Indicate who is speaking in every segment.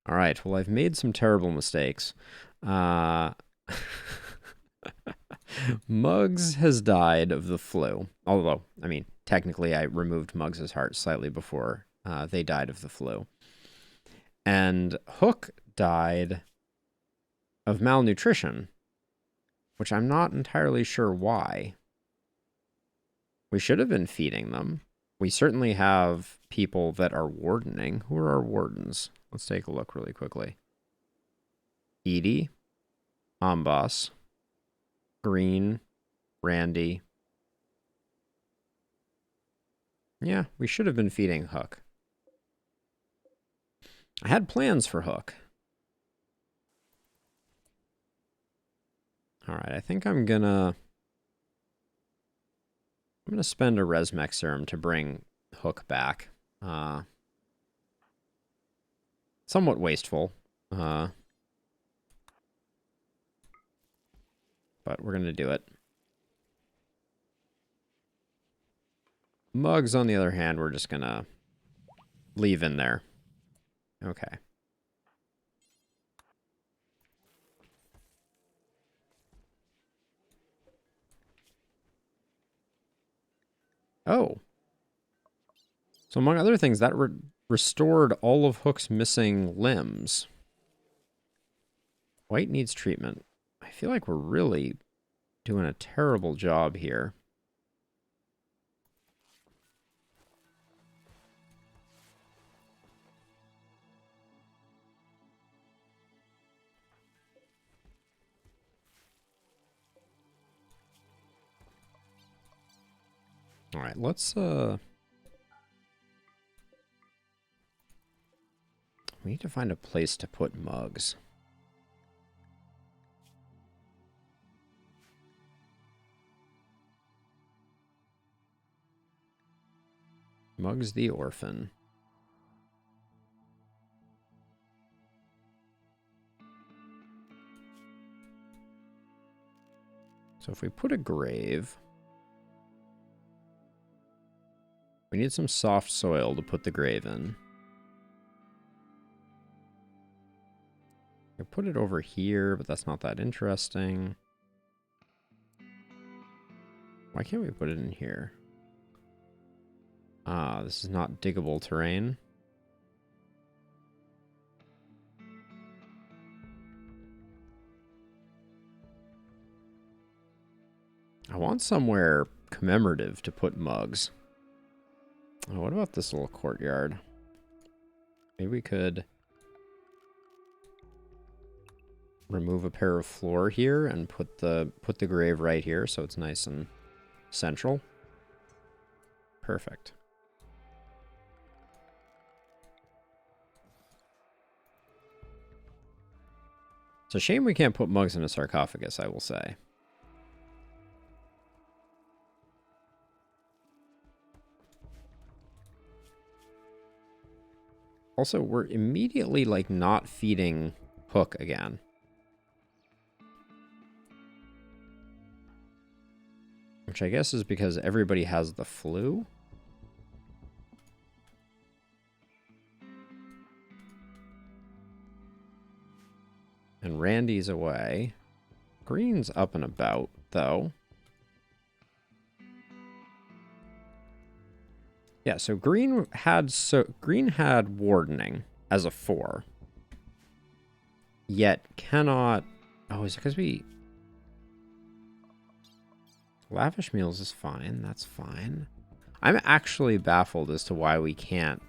Speaker 1: All right, well, I've made some terrible mistakes. Uh, Muggs has died of the flu. Although, I mean, technically I removed Muggs' heart slightly before they died of the flu. And Hook died of malnutrition, which I'm not entirely sure why. We should have been feeding them. We certainly have people that are wardening. Who are our wardens? Let's take a look really quickly. Edie, Ambas, Green, Randy. Yeah, we should have been feeding Hook. I had plans for Hook. All right, I think I'm gonna spend a Resmec serum to bring Hook back. Somewhat wasteful. But we're gonna do it. Muggs, on the other hand, we're just gonna leave in there. Okay. Oh. So among other things, that restored all of Hook's missing limbs. White needs treatment. I feel like we're really doing a terrible job here. All right, let's we need to find a place to put Muggs. Muggs the orphan. So if we put a grave, we need some soft soil to put the grave in. I put it over here, but that's not that interesting. Why can't we put it in here? Ah, this is not diggable terrain. I want somewhere commemorative to put Muggs. Oh, what about this little courtyard? Maybe we could remove a pair of floor here and put the grave right here so it's nice and central. Perfect. It's a shame we can't put Muggs in a sarcophagus, I will say. Also, we're immediately, like, not feeding Hook again. Which I guess is because everybody has the flu. And Randy's away. Green's up and about, though. Yeah, so Green had wardening as a 4. Yet cannot... Oh, is it because we... Lavish meals is fine. That's fine. I'm actually baffled as to why we can't...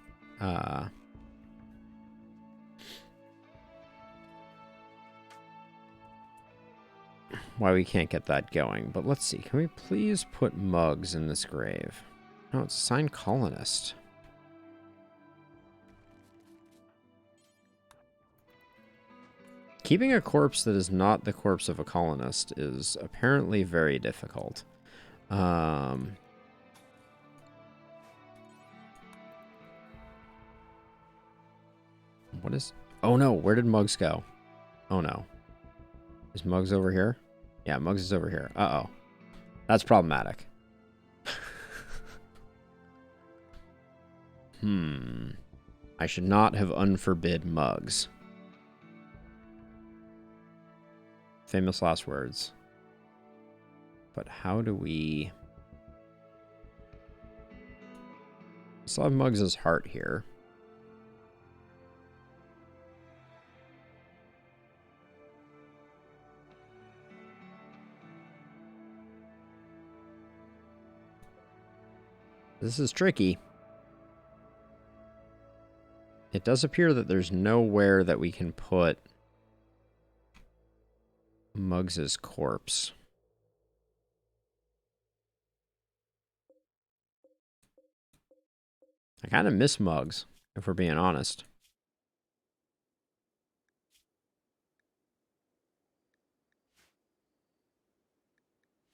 Speaker 1: why we can't get that going. But let's see. Can we please put Muggs in this grave? No, it's assigned colonist. Keeping a corpse that is not the corpse of a colonist is apparently very difficult. What is... Oh no, where did Muggs go? Oh no. Is Muggs over here? Yeah, Muggs is over here. Uh-oh. That's problematic. I should not have unforbid Muggs. famous last words. But how do we... Still have Muggs' heart here. This is tricky. It does appear that there's nowhere that we can put Muggs' corpse. I kind of miss Muggs, if we're being honest.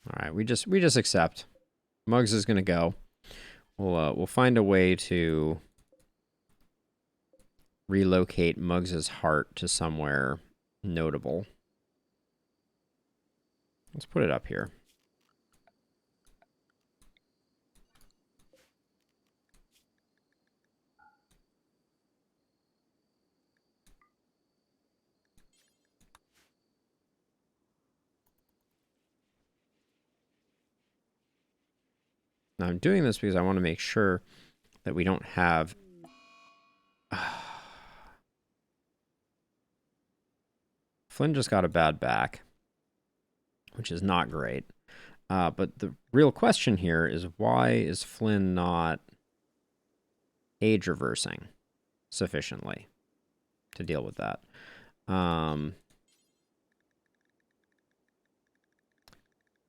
Speaker 1: All right, we just accept. Muggs is gonna go. We'll find a way to relocate Muggs' heart to somewhere notable. Let's put it up here. Now I'm doing this because I want to make sure that we don't have... Flynn just got a bad back, which is not great. But the real question here is, why is Flynn not age reversing sufficiently to deal with that?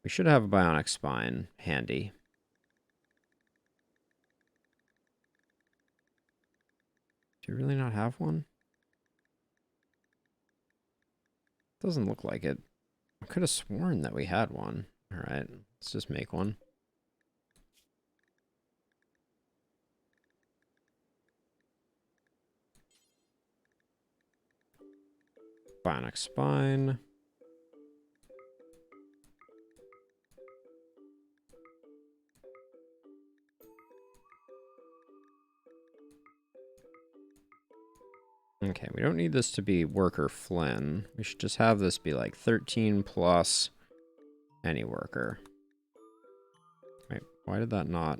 Speaker 1: We should have a bionic spine handy. Do you really not have one? Doesn't look like it. I could have sworn that we had one. All right, let's just make one. Bionic spine. Okay, we don't need this to be worker Flynn. We should just have this be like 13 plus any worker. Wait, why did that not?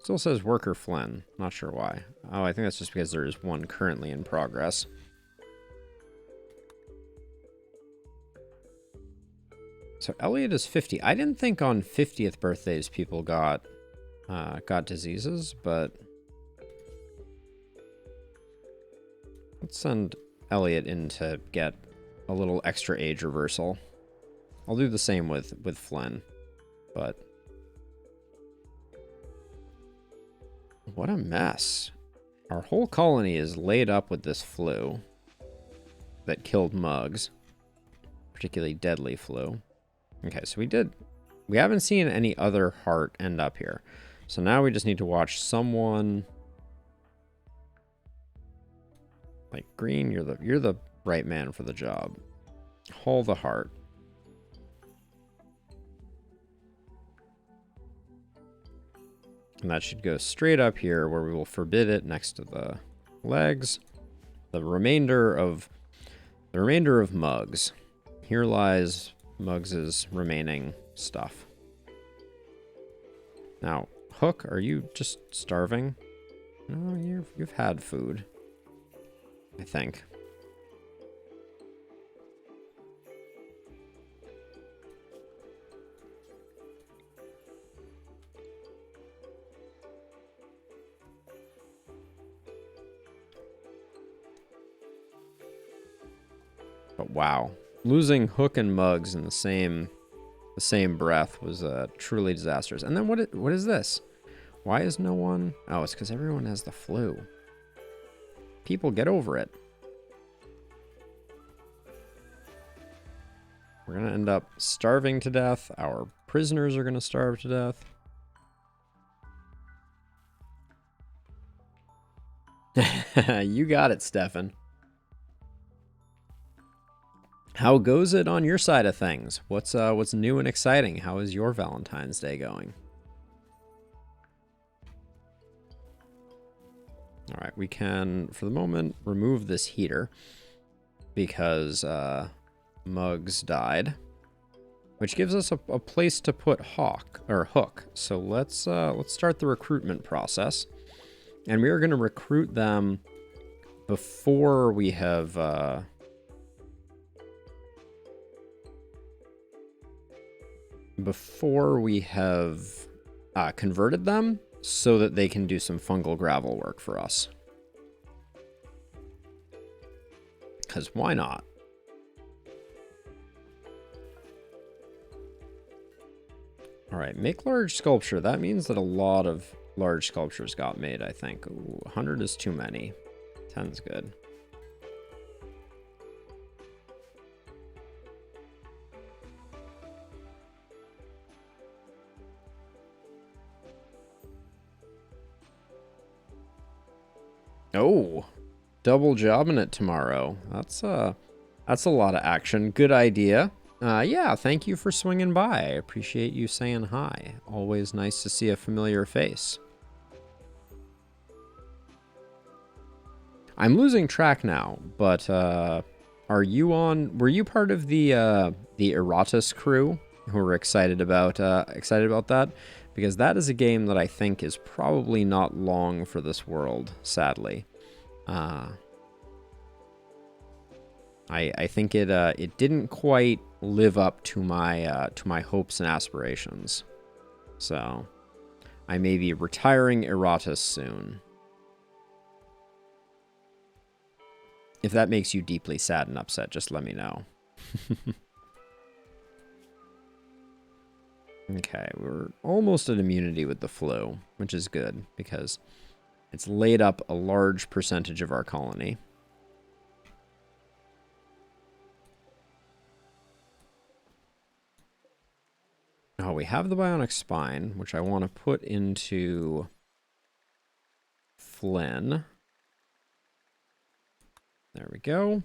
Speaker 1: Still says worker Flynn. Not sure why. Oh, I think that's just because there is one currently in progress. So Elliot is 50. I didn't think on 50th birthdays people got diseases, but let's send Elliot in to get a little extra age reversal. I'll do the same with Flynn, but what a mess. Our whole colony is laid up with this flu that killed Muggs, particularly deadly flu. Okay, so we haven't seen any other heart end up here. So now we just need to watch someone like Green. You're the right man for the job. Haul the heart. And that should go straight up here where we will forbid it next to the legs. The remainder of Muggs. Here lies Muggs's remaining stuff. Now, Hook, are you just starving? No, you've had food, I think. But wow, losing Hook and Muggs in the same breath was truly disastrous. And then what is this? Why is no one? Oh, it's because everyone has the flu. People, get over it. We're gonna end up starving to death. Our prisoners are gonna starve to death. You got it, Stefan. How goes it on your side of things? What's new and exciting? How is your Valentine's Day going? All right, we can, for the moment, remove this heater. because Mugs died, which gives us a place to put Hook. So let's start the recruitment process, and we are going to recruit them before we have converted them, so that they can do some fungal gravel work for us. Because why not? All right, make large sculpture. That means that a lot of large sculptures got made, I think. Ooh, 100 is too many. 10's good. Oh, double jobbing it tomorrow. That's a lot of action. Good idea. Yeah, thank you for swinging by. I appreciate you saying hi. Always nice to see a familiar face. I'm losing track now, but were you part of the Iratus crew who were excited about that? Because that is a game that I think is probably not long for this world, sadly. I think it didn't quite live up to my hopes and aspirations. So I may be retiring Iratus soon. If that makes you deeply sad and upset, just let me know. Okay, we're almost at immunity with the flu, which is good because it's laid up a large percentage of our colony. Oh, we have the bionic spine, which I want to put into Flynn. There we go.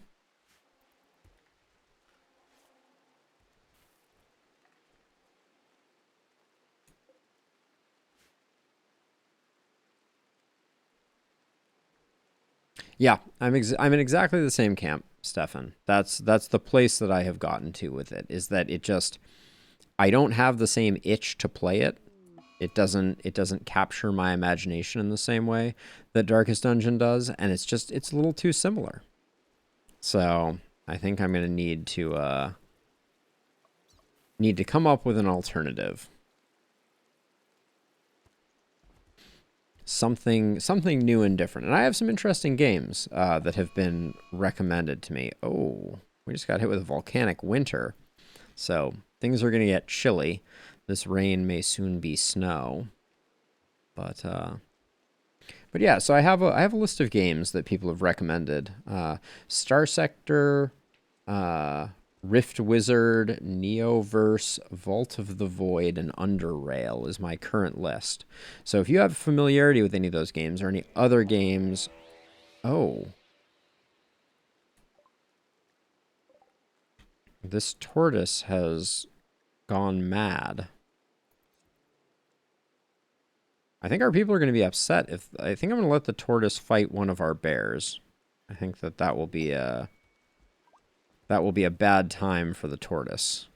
Speaker 1: Yeah, I'm in exactly the same camp, Stefan. That's the place that I have gotten to with it, is that I don't have the same itch to play it. It doesn't capture my imagination in the same way that Darkest Dungeon does, and it's a little too similar. So I think I'm gonna need to come up with an alternative. Something new and different. And I have some interesting games that have been recommended to me. Oh, we just got hit with a volcanic winter. So things are going to get chilly. This rain may soon be snow. But yeah, so I have a list of games that people have recommended. Star Sector, Rift Wizard, Neoverse, Vault of the Void, and Underrail is my current list. So if you have familiarity with any of those games or any other games... Oh. This tortoise has gone mad. I think our people are going to be upset if... I think I'm going to let the tortoise fight one of our bears. I think that will be a... That will be a bad time for the tortoise.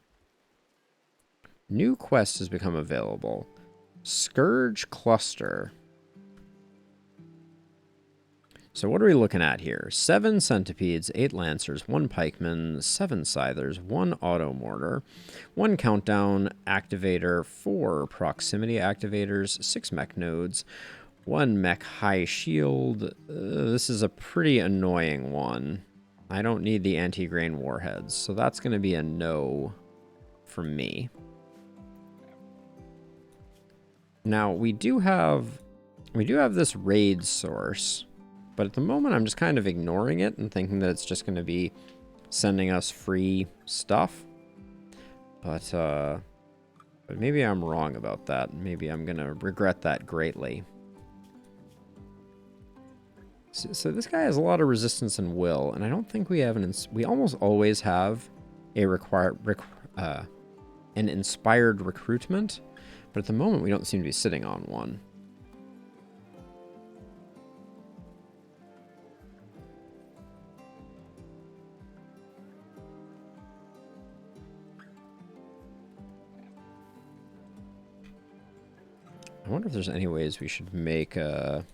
Speaker 1: New quest has become available. Scourge Cluster. So what are we looking at here? 7 centipedes, 8 lancers, 1 pikeman, 7 scythers, 1 auto mortar, 1 countdown activator, 4 proximity activators, 6 mech nodes, 1 mech high shield. This is a pretty annoying one. I don't need the anti-grain warheads, so that's going to be a no from me. Now, we do have this raid source, but at the moment I'm just kind of ignoring it and thinking that it's just going to be sending us free stuff. But maybe I'm wrong about that. Maybe I'm going to regret that greatly. So this guy has a lot of resistance and will, and I don't think we have we almost always have a an inspired recruitment, but at the moment we don't seem to be sitting on one. I wonder if there's any ways we should make any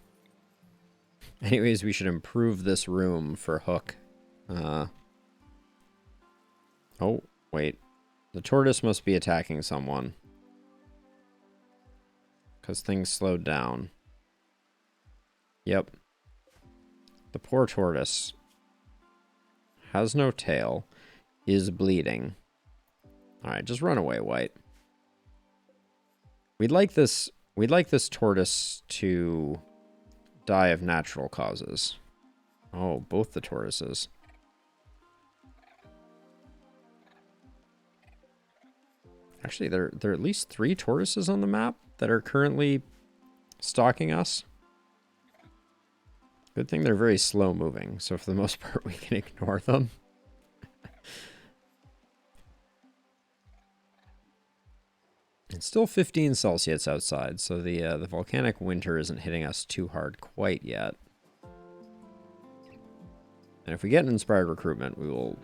Speaker 1: ways we should improve this room for Hook. Oh, wait. The tortoise must be attacking someone. Because things slowed down. Yep. The poor tortoise has no tail, is bleeding. Alright, just run away, White. We'd like this tortoise to die of natural causes. Oh, both the tortoises. Actually, there are at least 3 tortoises on the map that are currently stalking us. Good thing they're very slow moving, so for the most part we can ignore them. It's still 15 Celsius outside, so the volcanic winter isn't hitting us too hard quite yet. And if we get an inspired recruitment, we will...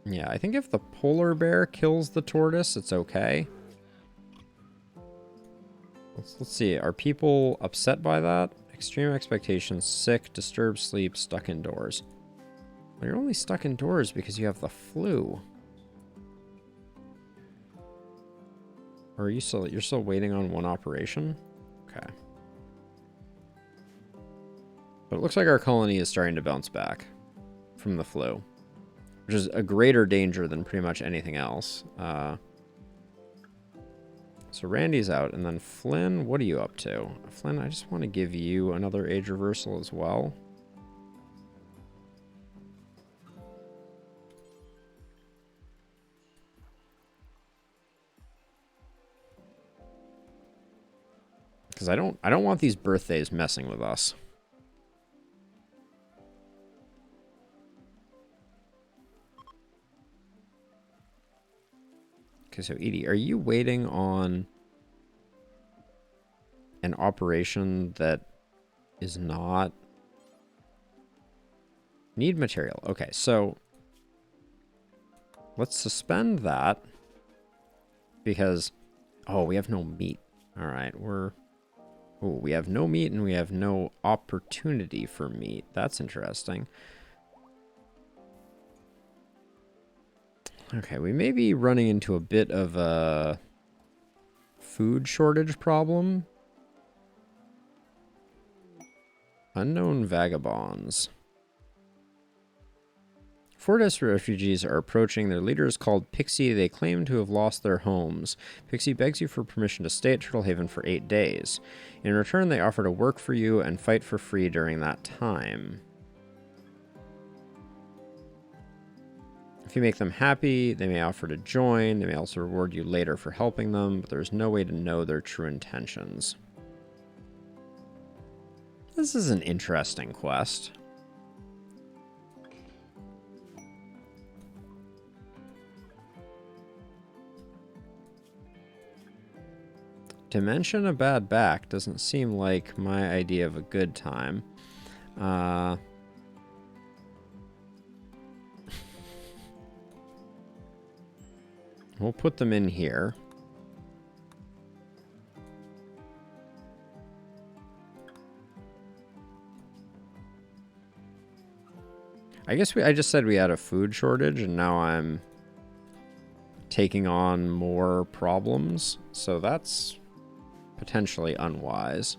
Speaker 1: Yeah, I think if the polar bear kills the tortoise, it's okay. Let's see. Are people upset by that? Extreme expectations, sick, disturbed sleep, stuck indoors. Well, you're only stuck indoors because you have the flu. Or are you still... You're still waiting on one operation? Okay. But it looks like our colony is starting to bounce back from the flu, which is a greater danger than pretty much anything else. So Randy's out, and then Flynn, what are you up to? Flynn, I just want to give you another age reversal as well. Because I don't want these birthdays messing with us. Okay, so Edie, are you waiting on an operation that is not... Need material. Okay, so let's suspend that because... Oh, we have no meat. All right, we have no meat and we have no opportunity for meat. That's interesting. Okay, we may be running into a bit of a food shortage problem. Unknown vagabonds. Fortis refugees are approaching. Their leader is called Pixie. They claim to have lost their homes. Pixie begs you for permission to stay at Turtle Haven for 8 days. In return, they offer to work for you and fight for free during that time. If you make them happy, they may offer to join. They may also reward you later for helping them, but there's no way to know their true intentions. This is an interesting quest. To mention a bad back doesn't seem like my idea of a good time. We'll put them in here. I guess I just said we had a food shortage, and now I'm taking on more problems. So that's potentially unwise.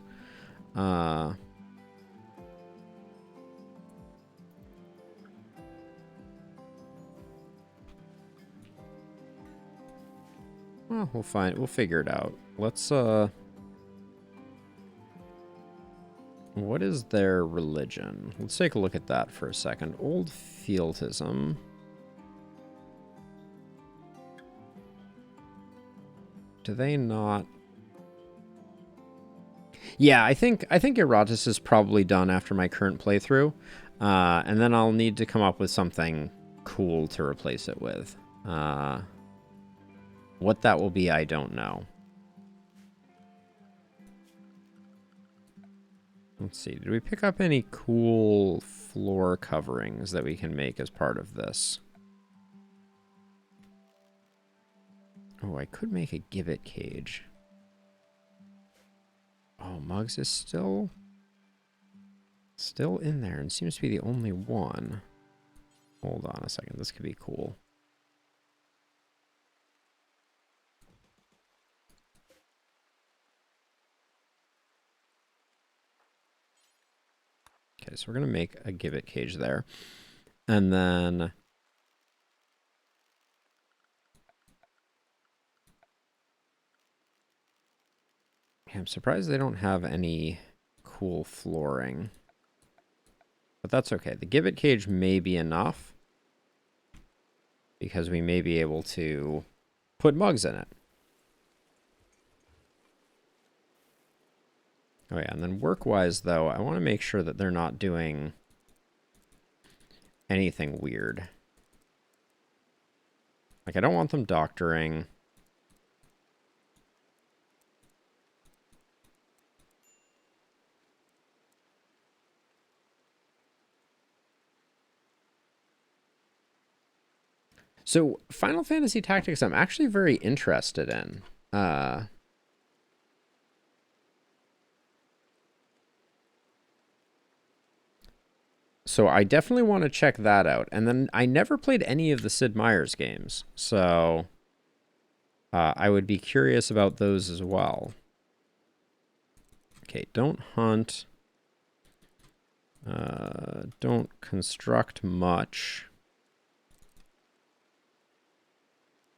Speaker 1: Well, we'll figure it out. Let's what is their religion? Let's take a look at that for a second. Old Fieltism. Do they not? Yeah, I think Iratus is probably done after my current playthrough. And then I'll need to come up with something cool to replace it with. What that will be, I don't know. Let's see. Did we pick up any cool floor coverings that we can make as part of this? Oh, I could make a gibbet cage. Oh, Muggs is still in there and seems to be the only one. Hold on a second. This could be cool. Okay, so we're going to make a gibbet cage there. And then I'm surprised they don't have any cool flooring. But that's okay. The gibbet cage may be enough because we may be able to put Mugs in it. Oh yeah, and then work-wise, though, I want to make sure that they're not doing anything weird. Like, I don't want them doctoring. So, Final Fantasy Tactics, I'm actually very interested in. So I definitely want to check that out. And then I never played any of the Sid Meier's games, so I would be curious about those as well. Okay, don't hunt. Don't construct much.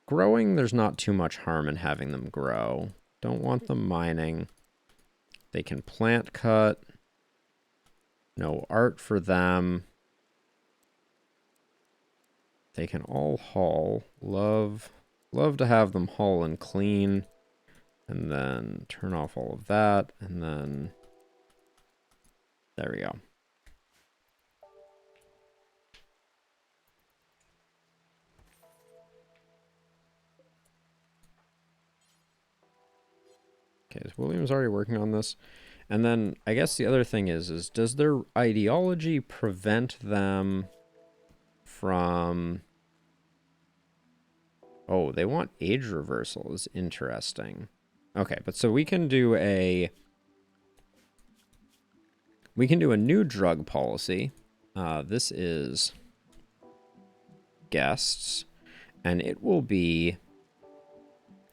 Speaker 1: Growing, there's not too much harm in having them grow. Don't want them mining. They can plant cut. No art for them. They can all haul. Love to have them haul and clean. And then turn off all of that. And then there we go. Okay, is Williams already working on this? And then I guess the other thing is does their ideology prevent them from... Oh, they want age reversal is interesting. Okay, but so we can do a new drug policy. This is guests, and it will be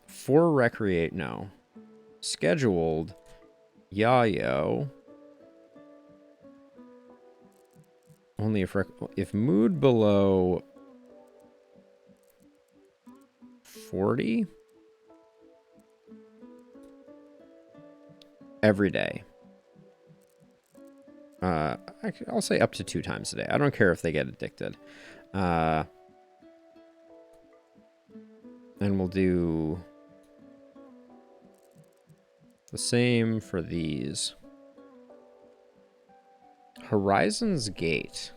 Speaker 1: for scheduled Yayo. Only if mood below 40 every day. I'll say up to 2 times a day. I don't care if they get addicted. And we'll do the same for these. Horizon's Gate.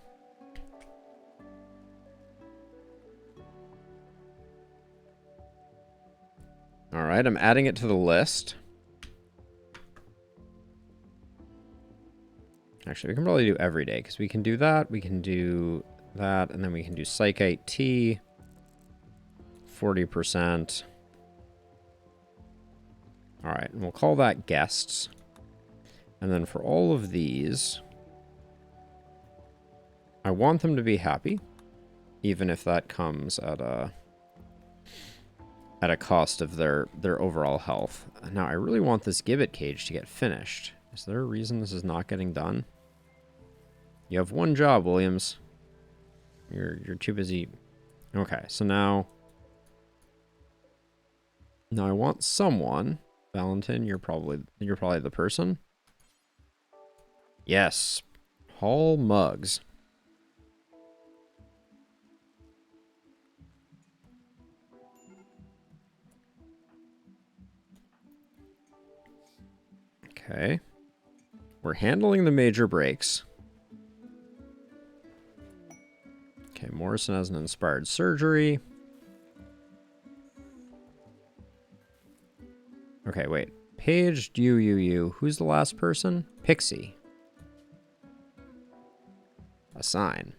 Speaker 1: All right, I'm adding it to the list. Actually, we can probably do every day because we can do that, we can do that, and then we can do Psychite T, 40%. All right, and we'll call that guests. And then for all of these, I want them to be happy, even if that comes at a cost of their overall health. Now, I really want this gibbet cage to get finished. Is there a reason this is not getting done? You have one job, Williams. You're too busy. Okay, so now I want someone. Valentin, you're probably the person. Yes. Haul Mugs. Okay. We're handling the major breaks. Okay, Morrison has an inspired surgery. Okay, wait. Paige, you. Who's the last person? Pixie. Assign.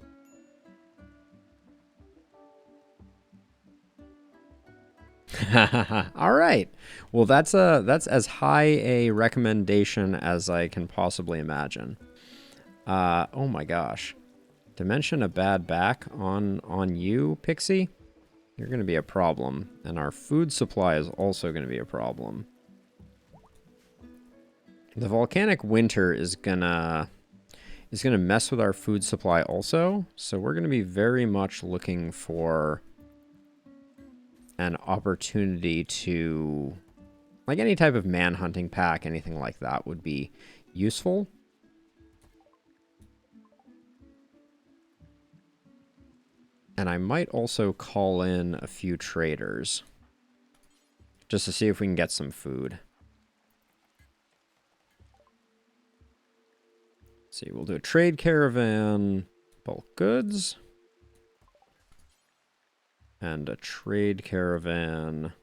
Speaker 1: All right. Well, that's as high a recommendation as I can possibly imagine. Oh my gosh. To mention a bad back on you, Pixie, you're going to be a problem, and our food supply is also going to be a problem. The volcanic winter is gonna mess with our food supply also, so we're going to be very much looking for an opportunity to, like, any type of man-hunting pack, anything like that would be useful. And I might also call in a few traders just to see if we can get some food. Let's see, we'll do a trade caravan, bulk goods, and a trade caravan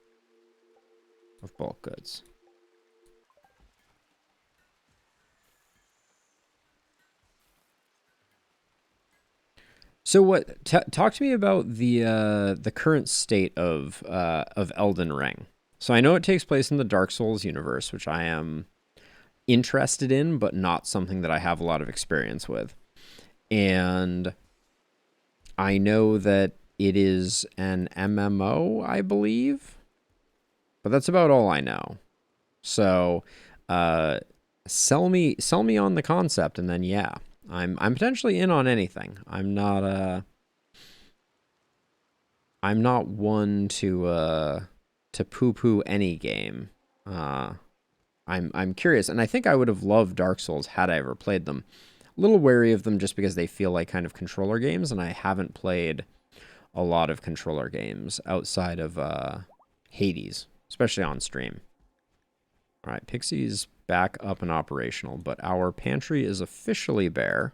Speaker 1: of bulk goods. So what? Talk to me about the current state of Elden Ring. So I know it takes place in the Dark Souls universe, which I am interested in, but not something that I have a lot of experience with. And I know that it is an MMO, I believe, but that's about all I know. So, sell me on the concept, and then yeah, I'm potentially in on anything. I'm not one to poo-poo any game. I'm curious, and I think I would have loved Dark Souls had I ever played them. A little wary of them just because they feel like kind of controller games, and I haven't played a lot of controller games outside of Hades, especially on stream. All right, Pixie's back up and operational, but our pantry is officially bare.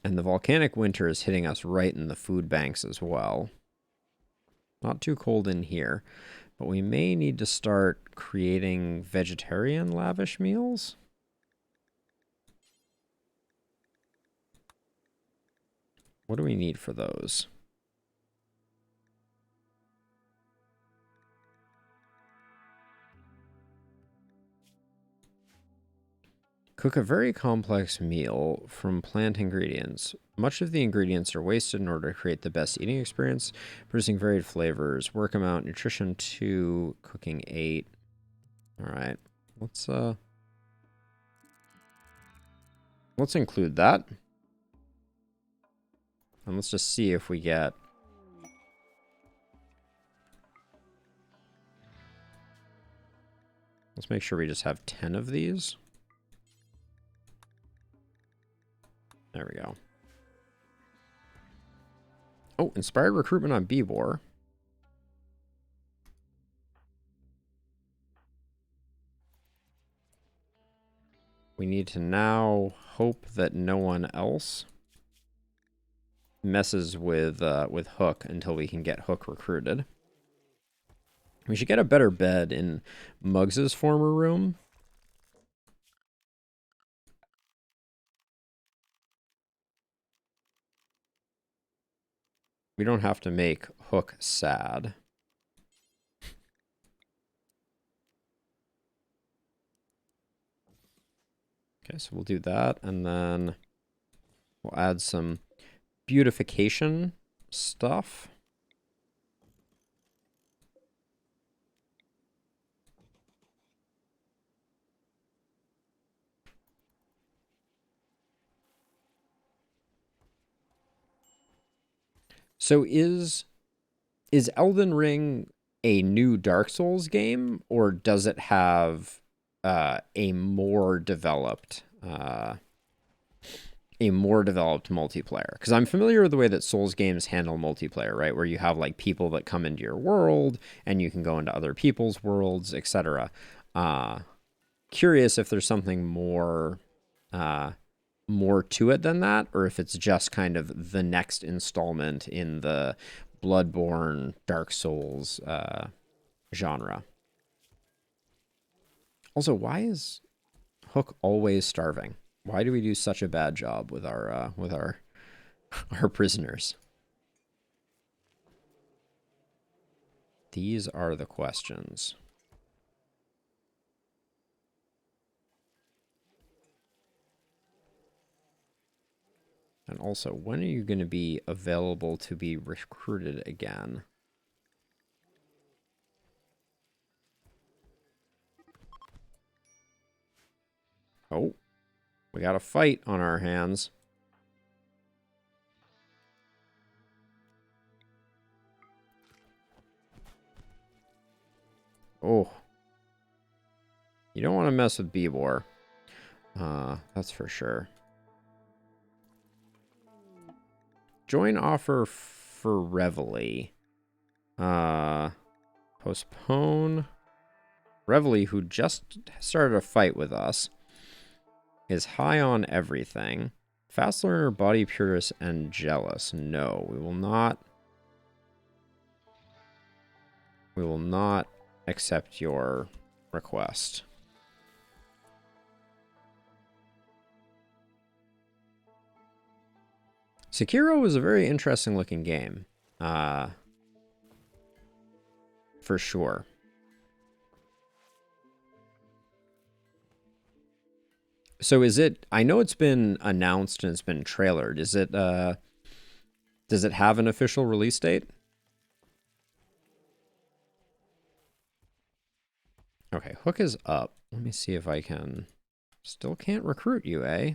Speaker 1: And the volcanic winter is hitting us right in the food banks as well. Not too cold in here, but we may need to start creating vegetarian lavish meals. What do we need for those? Cook a very complex meal from plant ingredients. Much of the ingredients are wasted in order to create the best eating experience, producing varied flavors. Work amount, nutrition 2, cooking 8. All right, let's include that. And let's just see if we get... Let's make sure we just have 10 of these. There we go. Oh, inspired recruitment on Bebor. We need to now hope that no one else messes with Hook until we can get Hook recruited. We should get a better bed in Muggs's former room. We don't have to make Hook sad. Okay, so we'll do that, and then we'll add some beautification stuff. So is Elden Ring a new Dark Souls game, or does it have a more developed multiplayer? Because I'm familiar with the way that Souls games handle multiplayer, right? Where you have like people that come into your world, and you can go into other people's worlds, etc. Curious if there's something more to it than that, or if it's just kind of the next installment in the Bloodborne, Dark Souls genre. Also, why is Hook always starving? Why do we do such a bad job with our our prisoners? These are the questions. And also, when are you going to be available to be recruited again? Oh, we got a fight on our hands. Oh. You don't want to mess with Bebor. That's for sure. Join offer for Reveille. Postpone. Reveille, who just started a fight with us, is high on everything. Fast learner, body purist, and jealous. No, we will not. We will not accept your request. Sekiro was a very interesting looking game. For sure. So is it, I know it's been announced and it's been trailered. Is it, does it have an official release date? Okay, Hook is up. Let me see if I can, still can't recruit you, eh?